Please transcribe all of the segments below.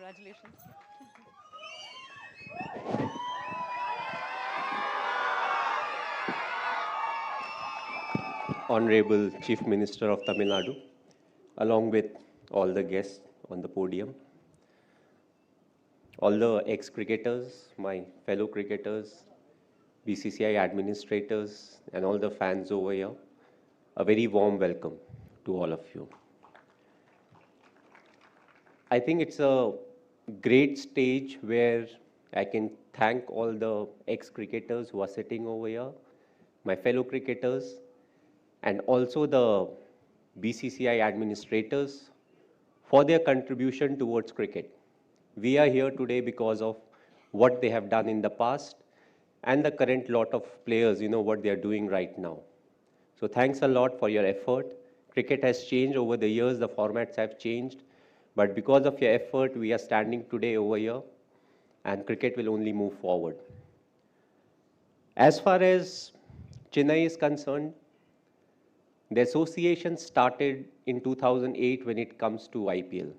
Congratulations. Honorable Chief Minister of Tamil Nadu, along with all the guests on the podium, all the ex-cricketers, my fellow cricketers, BCCI administrators, and all the fans over here, a very warm welcome to all of you. I think it's a great stage where I can thank all the ex-cricketers who are sitting over here, my fellow cricketers, and also the BCCI administrators for their contribution towards cricket. We are here today because of what they have done in the past and the current lot of players, what they are doing right now. So thanks a lot for your effort. Cricket has changed over the years, the formats have changed, but because of your effort, we are standing today over here, and cricket will only move forward. As far as Chennai is concerned, the association started in 2008 when it comes to IPL.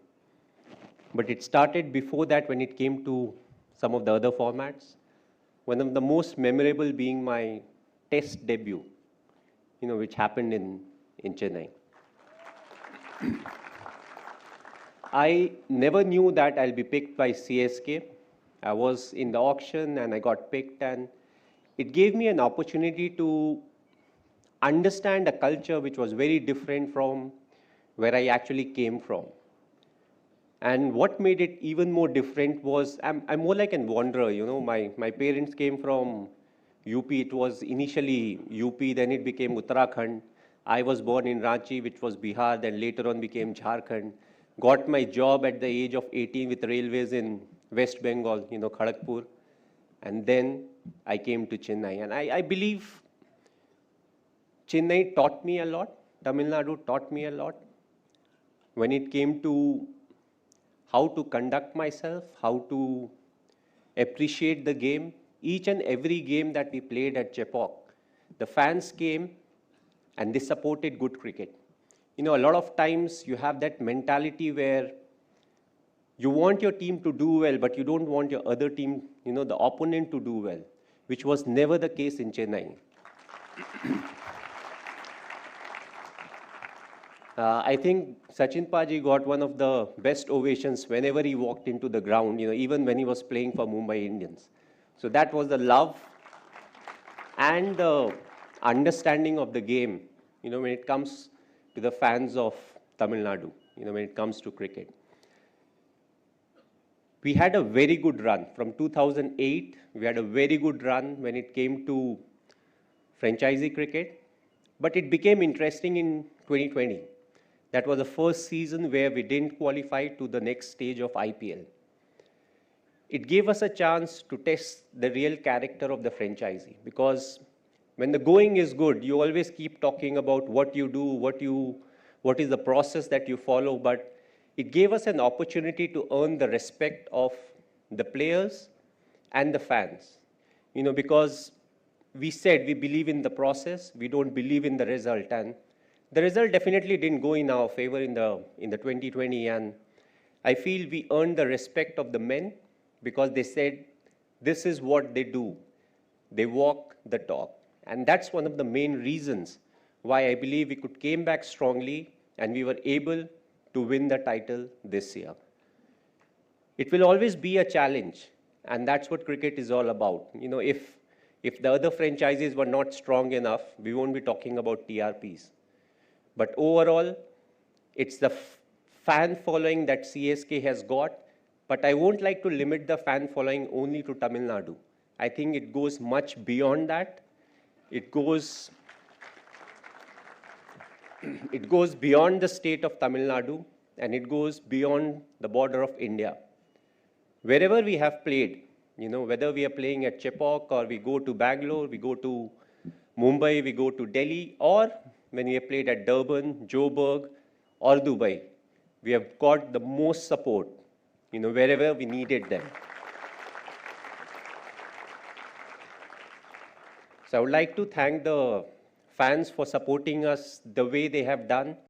But it started before that when it came to some of the other formats. One of the most memorable being my test debut, which happened in Chennai. I never knew that I'll be picked by CSK. I was in the auction and I got picked, and it gave me an opportunity to understand a culture which was very different from where I actually came from. And what made it even more different was I'm more like a wanderer, My parents came from UP. It was initially UP, then it became Uttarakhand. I was born in Ranchi, which was Bihar, then later on became Jharkhand. Got my job at the age of 18 with railways in West Bengal, Kharagpur. And then I came to Chennai. And I believe Chennai taught me a lot. Tamil Nadu taught me a lot. When it came to how to conduct myself, how to appreciate the game, each and every game that we played at Chepauk, the fans came and they supported good cricket. A lot of times you have that mentality where you want your team to do well, but you don't want your other team, the opponent to do well, which was never the case in Chennai. I think Sachin Paji got one of the best ovations whenever he walked into the ground, even when he was playing for Mumbai Indians. So that was the love and the understanding of the game, when it comes to the fans of Tamil Nadu, when it comes to cricket. We had a very good run. From 2008, we had a very good run when it came to franchisee cricket, but it became interesting in 2020. That was the first season where we didn't qualify to the next stage of IPL. It gave us a chance to test the real character of the franchisee, because when the going is good, you always keep talking about what you do, what is the process that you follow, but it gave us an opportunity to earn the respect of the players and the fans, because we said we believe in the process, we don't believe in the result, and the result definitely didn't go in our favor in the 2020, and I feel we earned the respect of the men because they said this is what they do. They walk the talk. And that's one of the main reasons why I believe we came back strongly and we were able to win the title this year. It will always be a challenge, and that's what cricket is all about. If the other franchises were not strong enough, we won't be talking about TRPs. But overall, it's the fan following that CSK has got, but I won't like to limit the fan following only to Tamil Nadu. I think it goes much beyond that. It goes beyond the state of Tamil Nadu, and it goes beyond the border of India. Wherever we have played, whether we are playing at Chepauk or we go to Bangalore, we go to Mumbai, we go to Delhi, or when we have played at Durban, Joburg, or Dubai, we have got the most support, wherever we needed them. So I would like to thank the fans for supporting us the way they have done.